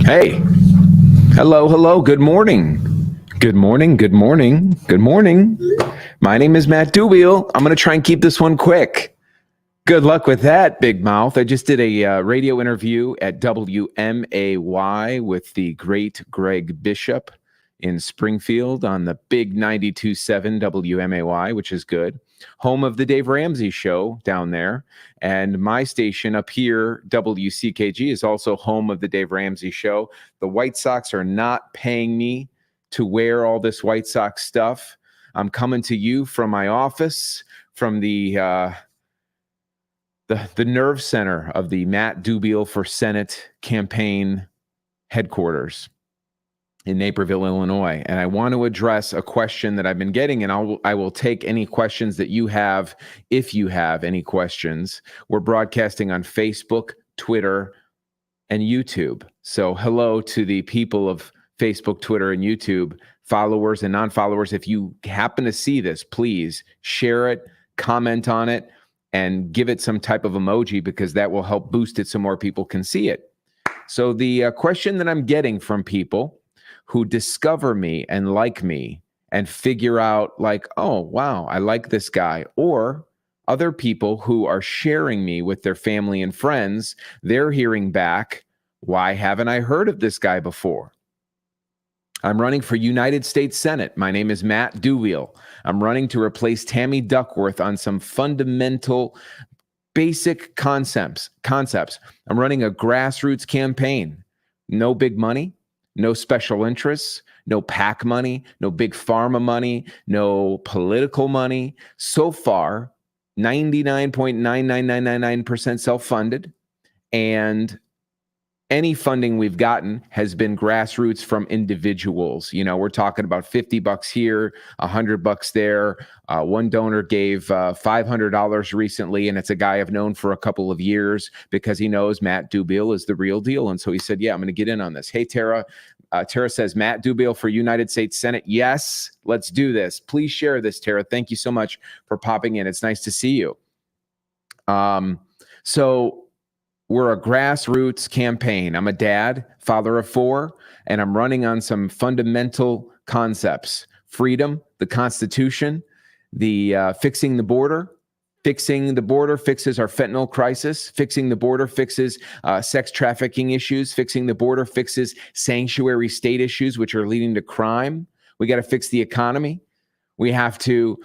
Hey, hello, hello, good morning. Good morning, good morning, good morning. My name is Matt Dubiel. I'm going to try and keep this one quick. Good luck with that, Big Mouth. I just did a radio interview at WMAY with the great Greg Bishop in Springfield on the big 92.7 WMAY, which is good. Home of the Dave Ramsey Show down there. And my station up here, WCKG, is also home of the Dave Ramsey Show. The White Sox are not paying me to wear all this White Sox stuff. I'm coming to you from my office, from the nerve center of the Matt Dubiel for Senate campaign headquarters in Naperville, Illinois. And I want to address a question that I've been getting, and I will take any questions that you have if you have any questions. We're broadcasting on Facebook, Twitter, and YouTube. So hello to the people of Facebook, Twitter, and YouTube, followers and non-followers. If you happen to see this, please share it, comment on it, and give it some type of emoji, because that will help boost it so more people can see it. So the question that I'm getting from people who discover me and like me and figure out like, oh, wow, I like this guy, or other people who are sharing me with their family and friends, they're hearing back, why haven't I heard of this guy before? I'm running for United States Senate. My name is Matt Dubiel. I'm running to replace Tammy Duckworth on some fundamental, basic concepts. I'm running a grassroots campaign. No big money, no special interests, no PAC money, no big pharma money, no political money. So far, 99.99999% self-funded, and any funding we've gotten has been grassroots from individuals. You know, we're talking about $50 here, $100 there. One donor gave $500 recently, and it's a guy I've known for a couple of years because he knows Matt Dubiel is the real deal. And so he said, yeah, I'm going to get in on this. Hey, Tara. Tara says, Matt Dubiel for United States Senate. Yes, let's do this. Please share this, Tara. Thank you so much for popping in. It's nice to see you. So we're a grassroots campaign. I'm a dad, father of 4, and I'm running on some fundamental concepts: freedom, the Constitution, the fixing the border. Fixing the border fixes our fentanyl crisis. Fixing the border fixes sex trafficking issues. Fixing the border fixes sanctuary state issues, which are leading to crime. We got to fix the economy. We have to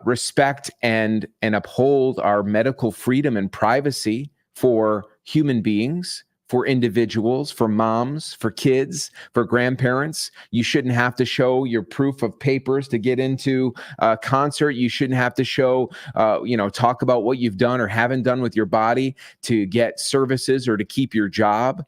respect and uphold our medical freedom and privacy for human beings, for individuals, for moms, for kids, for grandparents. You shouldn't have to show your proof of papers to get into a concert. You shouldn't have to show, talk about what you've done or haven't done with your body to get services or to keep your job.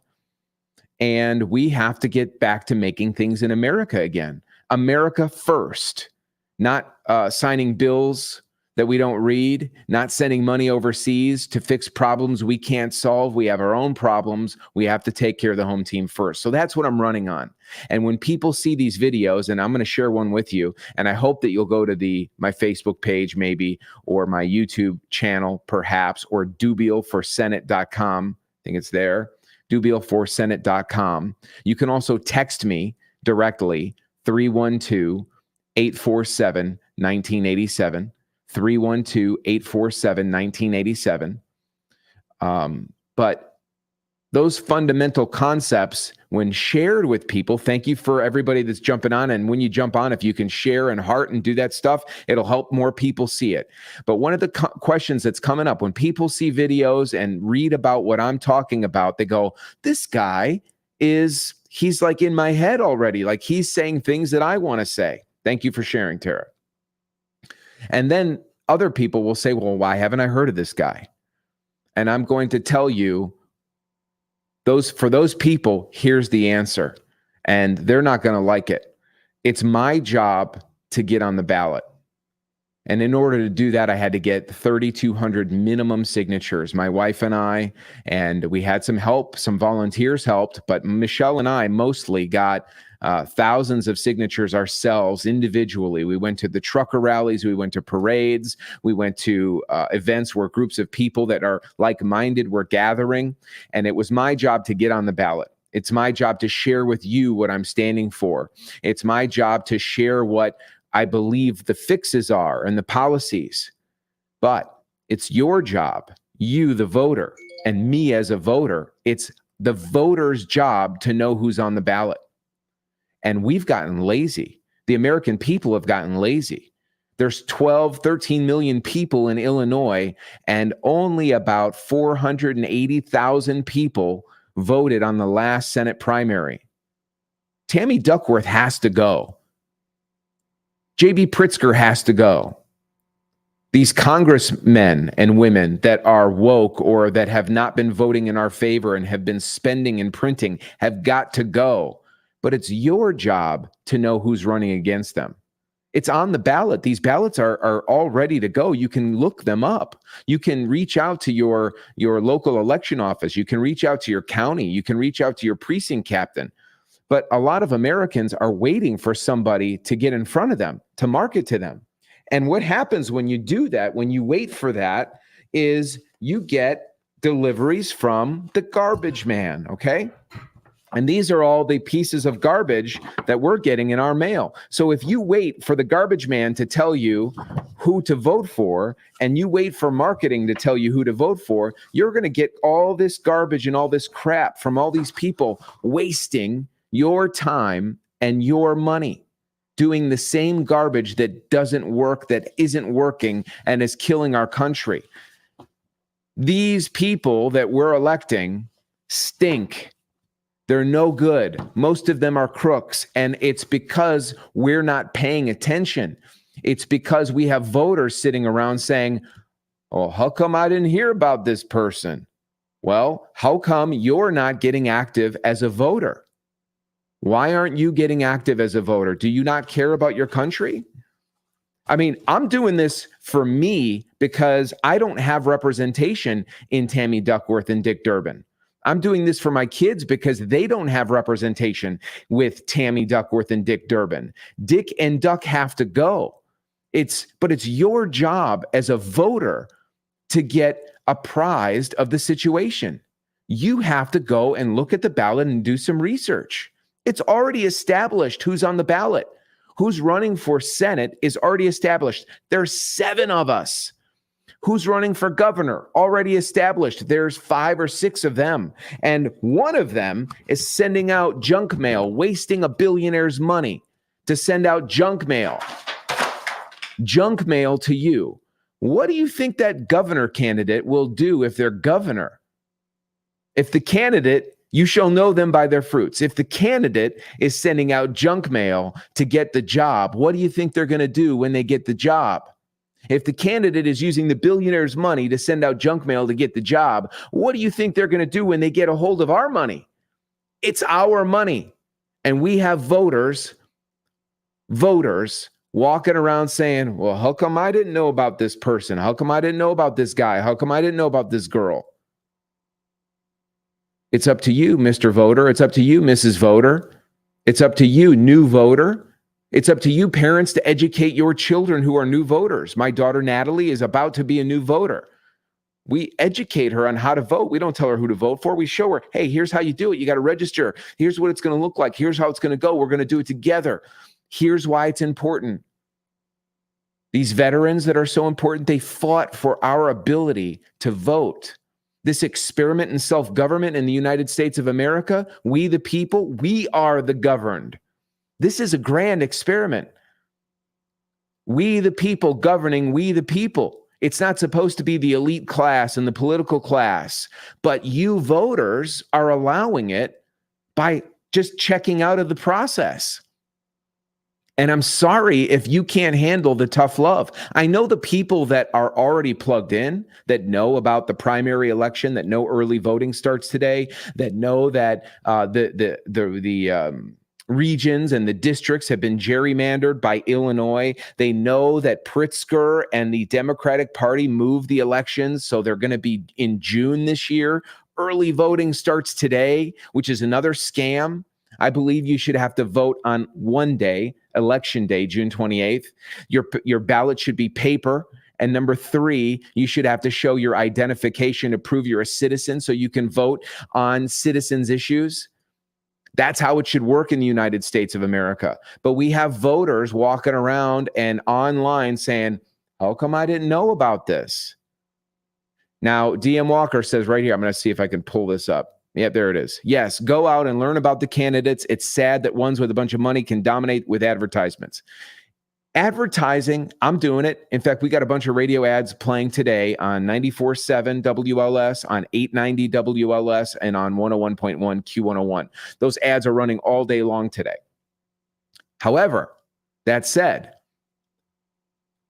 And we have to get back to making things in America again. America first, not signing bills that we don't read, not sending money overseas to fix problems we can't solve. We have our own problems. We have to take care of the home team first. So that's what I'm running on. And when people see these videos, and I'm going to share one with you, and I hope that you'll go to my Facebook page maybe, or my YouTube channel perhaps, or dubielforsenate.com. I think it's there, dubielforsenate.com. You can also text me directly, 312-847-1987. 312-847-1987. But those fundamental concepts, when shared with people, thank you for everybody that's jumping on. And when you jump on, if you can share and heart and do that stuff, it'll help more people see it. But one of the questions that's coming up when people see videos and read about what I'm talking about, they go, this guy he's like in my head already. Like he's saying things that I want to say. Thank you for sharing, Tara. And then other people will say, well, why haven't I heard of this guy? And I'm going to tell you, for those people, here's the answer. And they're not going to like it. It's my job to get on the ballot. And in order to do that, I had to get 3,200 minimum signatures, my wife and I, and we had some help, some volunteers helped, but Michelle and I mostly got thousands of signatures ourselves individually. We went to the trucker rallies, we went to parades, we went to events where groups of people that are like-minded were gathering, and it was my job to get on the ballot. It's my job to share with you what I'm standing for. It's my job to share what I believe the fixes are and the policies. But it's your job, you, the voter, and me as a voter. It's the voter's job to know who's on the ballot. And we've gotten lazy. The American people have gotten lazy. There's 12, 13 million people in Illinois, and only about 480,000 people voted on the last Senate primary. Tammy Duckworth has to go. J.B. Pritzker has to go. These congressmen and women that are woke or that have not been voting in our favor and have been spending and printing have got to go. But it's your job to know who's running against them. It's on the ballot. These ballots are all ready to go. You can look them up. You can reach out to your local election office. You can reach out to your county. You can reach out to your precinct captain. But a lot of Americans are waiting for somebody to get in front of them, to market to them. And what happens when you do that, when you wait for that, is you get deliveries from the garbage man, okay? And these are all the pieces of garbage that we're getting in our mail. So if you wait for the garbage man to tell you who to vote for, and you wait for marketing to tell you who to vote for, you're going to get all this garbage and all this crap from all these people wasting your time and your money doing the same garbage that doesn't work, that isn't working, and is killing our country. These people that we're electing stink. They're no good. Most of them are crooks. And it's because we're not paying attention. It's because we have voters sitting around saying, oh, how come I didn't hear about this person? Well, how come you're not getting active as a voter? Why aren't you getting active as a voter? Do you not care about your country? I mean, I'm doing this for me because I don't have representation in Tammy Duckworth and Dick Durbin. I'm doing this for my kids because they don't have representation with Tammy Duckworth and Dick Durbin. Dick and Duck have to go. But it's your job as a voter to get apprised of the situation. You have to go and look at the ballot and do some research. It's already established who's on the ballot. Who's running for Senate is already established. There's 7 of us. Who's running for governor? Already established. There's 5 or 6 of them. And one of them is sending out junk mail, wasting a billionaire's money to send out junk mail. Junk mail to you. What do you think that governor candidate will do if they're governor? If the candidate, you shall know them by their fruits. If the candidate is sending out junk mail to get the job, what do you think they're going to do when they get the job? If the candidate is using the billionaire's money to send out junk mail to get the job, what do you think they're going to do when they get a hold of our money? It's our money. And we have voters walking around saying, well, how come I didn't know about this person? How come I didn't know about this guy? How come I didn't know about this girl? It's up to you, Mr. Voter. It's up to you, Mrs. Voter. It's up to you, new voter. It's up to you, parents, to educate your children who are new voters. My daughter, Natalie, is about to be a new voter. We educate her on how to vote. We don't tell her who to vote for. We show her, hey, here's how you do it. You got to register. Here's what it's going to look like. Here's how it's going to go. We're going to do it together. Here's why it's important. These veterans that are so important, they fought for our ability to vote. This experiment in self-government in the United States of America, we the people, we are the governed. This is a grand experiment. We the people governing we the people. It's not supposed to be the elite class and the political class, but you voters are allowing it by just checking out of the process. And I'm sorry if you can't handle the tough love. I know the people that are already plugged in, that know about the primary election, that know early voting starts today, that know that the regions and the districts have been gerrymandered by Illinois. They know that Pritzker and the Democratic Party moved the elections, so they're going to be in June this year. Early voting starts today, which is another scam. I believe you should have to vote on one day, Election Day, June 28th. Your ballot should be paper. And number 3, you should have to show your identification to prove you're a citizen so you can vote on citizens' issues. That's how it should work in the United States of America. But we have voters walking around and online saying, how come I didn't know about this? Now, DM Walker says right here, I'm going to see if I can pull this up. Yep, there it is. Yes, go out and learn about the candidates. It's sad that ones with a bunch of money can dominate with advertisements. Advertising, I'm doing it. In fact, we got a bunch of radio ads playing today on 94.7 WLS, on 890 WLS, and on 101.1 Q101. Those ads are running all day long today. However, that said,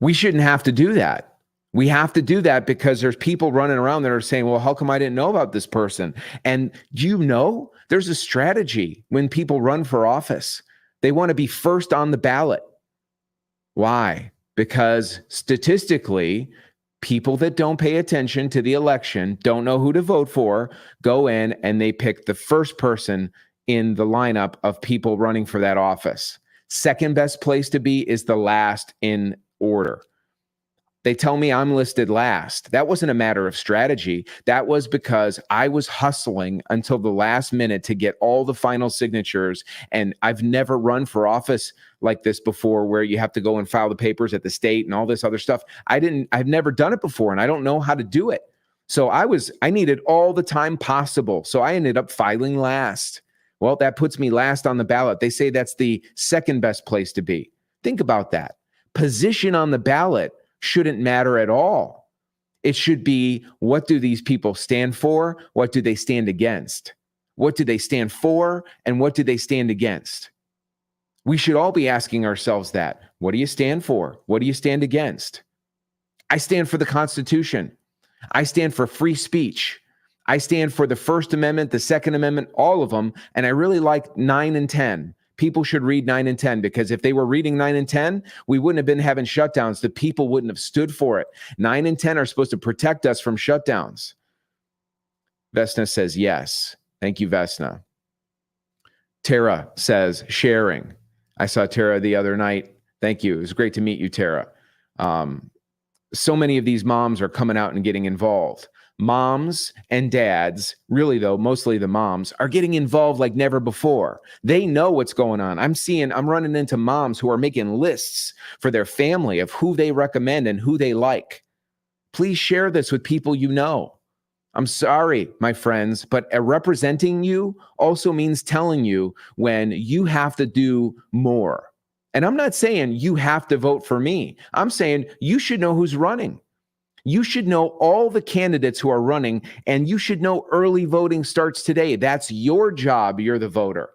we shouldn't have to do that. We have to do that because there's people running around that are saying, well, how come I didn't know about this person? And do you know there's a strategy when people run for office? They want to be first on the ballot. Why? Because statistically, people that don't pay attention to the election, don't know who to vote for, go in and they pick the first person in the lineup of people running for that office. Second best place to be is the last in order. They tell me I'm listed last. That wasn't a matter of strategy. That was because I was hustling until the last minute to get all the final signatures. And I've never run for office like this before, where you have to go and file the papers at the state and all this other stuff. I've never done it before, and I don't know how to do it. So I needed all the time possible. So I ended up filing last. Well, that puts me last on the ballot. They say that's the second best place to be. Think about that. Position on the ballot shouldn't matter at all. It should be, what do these people stand for? What do they stand against? What do they stand for? And what do they stand against? We should all be asking ourselves that. What do you stand for? What do you stand against? I stand for the Constitution. I stand for free speech. I stand for the First Amendment, the Second Amendment, all of them. And I really like 9 and 10. People should read 9 and 10, because if they were reading 9 and 10, we wouldn't have been having shutdowns. The people wouldn't have stood for it. 9 and 10 are supposed to protect us from shutdowns. Vesna says yes. Thank you, Vesna. Tara says sharing. I saw Tara the other night. Thank you. It was great to meet you, Tara. So many of these moms are coming out and getting involved. Moms and dads, really though, mostly the moms, are getting involved like never before. They know what's going on. I'm running into moms who are making lists for their family of who they recommend and who they like. Please share this with people you know. I'm sorry, my friends, but representing you also means telling you when you have to do more. And I'm not saying you have to vote for me. I'm saying you should know who's running. You should know all the candidates who are running, and you should know early voting starts today. That's your job. You're the voter.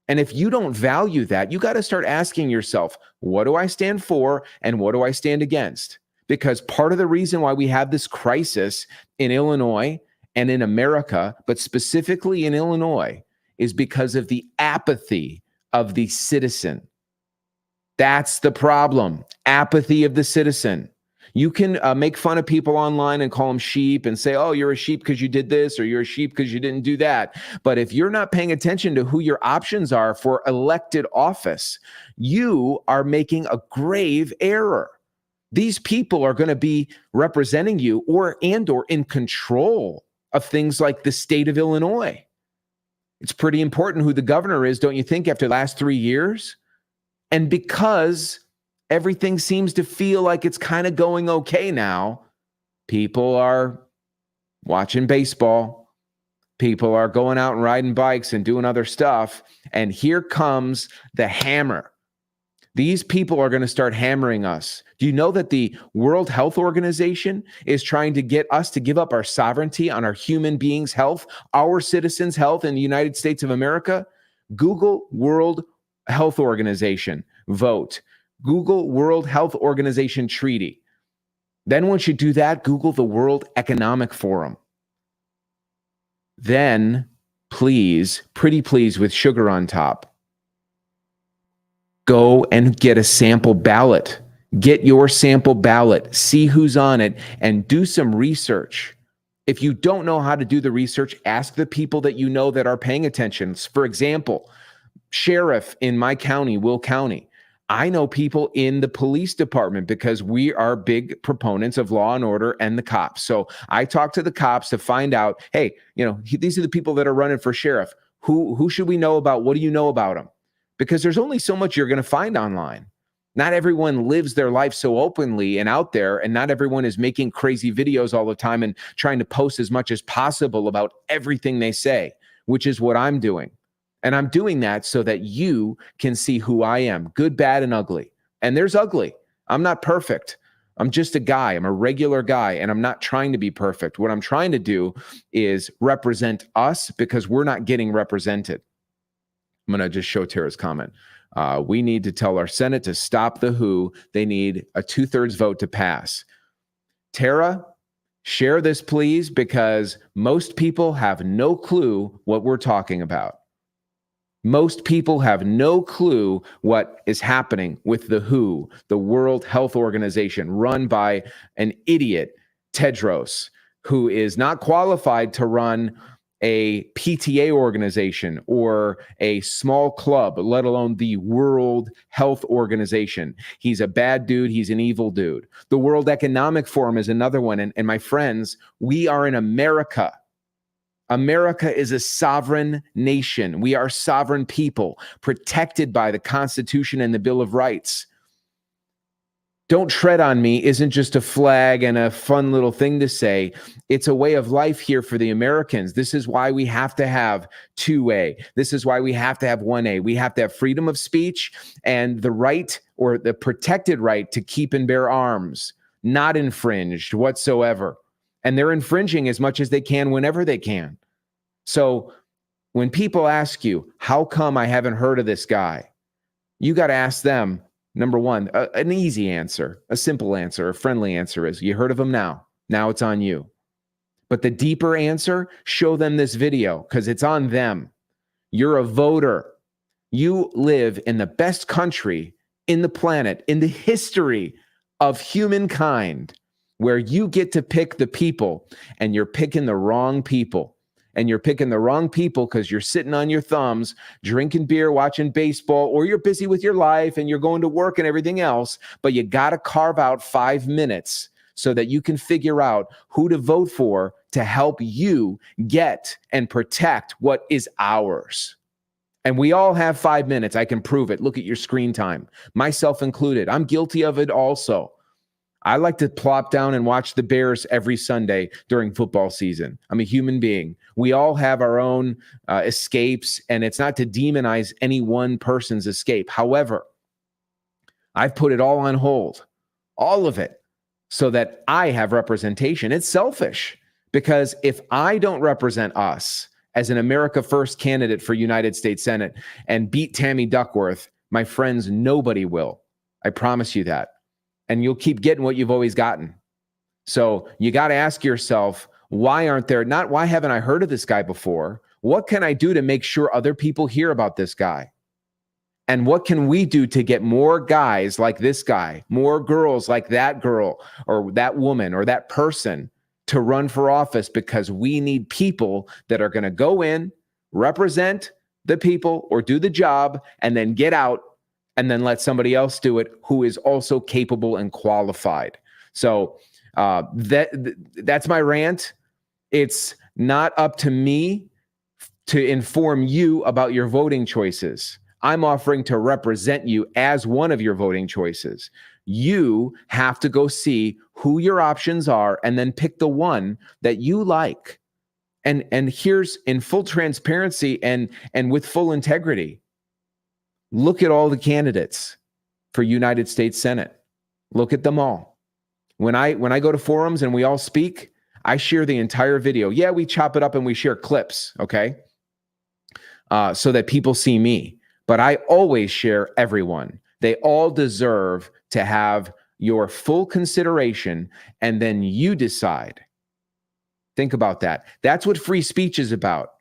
And if you don't value that, you got to start asking yourself, what do I stand for and what do I stand against? Because part of the reason why we have this crisis in Illinois and in America, but specifically in Illinois, is because of the apathy of the citizen. That's the problem. Apathy of the citizen. You can make fun of people online and call them sheep and say, oh, you're a sheep because you did this, or you're a sheep because you didn't do that. But if you're not paying attention to who your options are for elected office, you are making a grave error. These people are going to be representing you or in control of things like the state of Illinois. It's pretty important who the governor is, don't you think, after the last 3 years? And because everything seems to feel like it's kind of going okay now, people are watching baseball. People are going out and riding bikes and doing other stuff. And here comes the hammer. These people are going to start hammering us. Do you know that the World Health Organization is trying to get us to give up our sovereignty on our human beings' health, our citizens' health in the United States of America? Google World Health Organization, vote. Google World Health Organization treaty. Then once you do that, Google the World Economic Forum. Then, please, pretty please, with sugar on top, go and get a sample ballot. Get your sample ballot. See who's on it and do some research. If you don't know how to do the research, ask the people that you know that are paying attention. For example, sheriff in my county, Will County. I know people in the police department because we are big proponents of law and order and the cops. So I talk to the cops to find out, hey, these are the people that are running for sheriff. Who should we know about? What do you know about them? Because there's only so much you're going to find online. Not everyone lives their life so openly and out there, and not everyone is making crazy videos all the time and trying to post as much as possible about everything they say, which is what I'm doing. And I'm doing that so that you can see who I am, good, bad, and ugly. And there's ugly. I'm not perfect. I'm just a guy. I'm a regular guy, and I'm not trying to be perfect. What I'm trying to do is represent us because we're not getting represented. I'm going to just show Tara's comment. We need to tell our Senate to stop the WHO. They need a 2/3 vote to pass. Tara, share this, please, because most people have no clue what we're talking about. Most people have no clue what is happening with the WHO, the World Health Organization, run by an idiot, Tedros, who is not qualified to run a PTA organization or a small club, let alone the World Health Organization. He's a bad dude. He's an evil dude. The World Economic Forum is another one. And my friends, we are in America. America is a sovereign nation. We are sovereign people protected by the Constitution and the Bill of Rights. Don't tread on me isn't just a flag and a fun little thing to say. It's a way of life here for the Americans. This is why we have to have 2A. This is why we have to have 1A. We have to have freedom of speech and the right, or the protected right, to keep and bear arms, not infringed whatsoever. And they're infringing as much as they can whenever they can. So when people ask you, how come I haven't heard of this guy? You got to ask them, number one, an easy answer, a simple answer, a friendly answer is, you heard of him now. Now it's on you. But the deeper answer, show them this video because it's on them. You're a voter. You live in the best country in the planet, in the history of humankind, where you get to pick the people, and you're picking the wrong people. And you're picking the wrong people because you're sitting on your thumbs, drinking beer, watching baseball, or you're busy with your life and you're going to work and everything else. But you got to carve out 5 minutes so that you can figure out who to vote for to help you get and protect what is ours. And we all have 5 minutes. I can prove it. Look at your screen time, myself included. I'm guilty of it also. I like to plop down and watch the Bears every Sunday during football season. I'm a human being. We all have our own escapes, and it's not to demonize any one person's escape. However, I've put it all on hold, all of it, so that I have representation. It's selfish because if I don't represent us as an America First candidate for United States Senate and beat Tammy Duckworth, my friends, nobody will. I promise you that. And you'll keep getting what you've always gotten. So you got to ask yourself, why haven't I heard of this guy before? What can I do to make sure other people hear about this guy? And what can we do to get more guys like this guy, more girls like that girl or that woman or that person to run for office? Because we need people that are going to go in, represent the people or do the job, and then get out and then let somebody else do it who is also capable and qualified. So that's my rant. It's not up to me to inform you about your voting choices. I'm offering to represent you as one of your voting choices. You have to go see who your options are and then pick the one that you like. And here's, in full transparency and with full integrity, look at all the candidates for United States Senate. Look at them all. When I go to forums and we all speak, I share the entire video. Yeah, we chop it up and we share clips, okay? So that people see me. But I always share everyone. They all deserve to have your full consideration, and then you decide. Think about that. That's what free speech is about.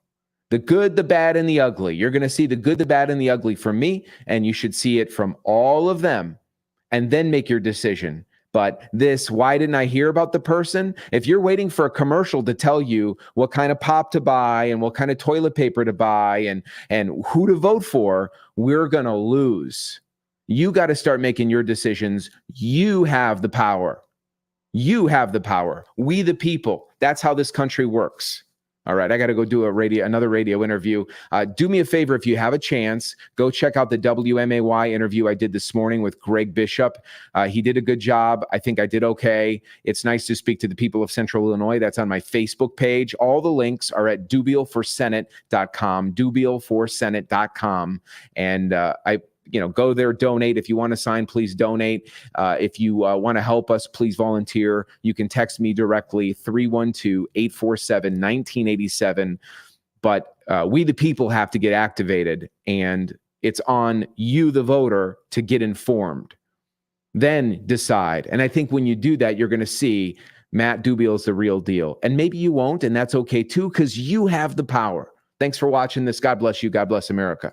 The good, the bad, and the ugly. You're going to see the good, the bad, and the ugly from me, and you should see it from all of them, and then make your decision. But this, why didn't I hear about the person? If you're waiting for a commercial to tell you what kind of pop to buy and what kind of toilet paper to buy and who to vote for, we're going to lose. You got to start making your decisions. You have the power. You have the power. We the people. That's how this country works. All right, I got to go do another radio interview. Do me a favor, if you have a chance, go check out the WMAY interview I did this morning with Greg Bishop. He did a good job. I think I did okay. It's nice to speak to the people of Central Illinois. That's on my Facebook page. All the links are at dubielforsenate.com, dubielforsenate.com. And go there, donate. If you want to sign, please donate. If you want to help us, please volunteer. You can text me directly, 312-847-1987. But we, the people, have to get activated, and it's on you, the voter, to get informed. Then decide. And I think when you do that, you're going to see Matt Dubiel is the real deal. And maybe you won't, and that's okay too, because you have the power. Thanks for watching this. God bless you. God bless America.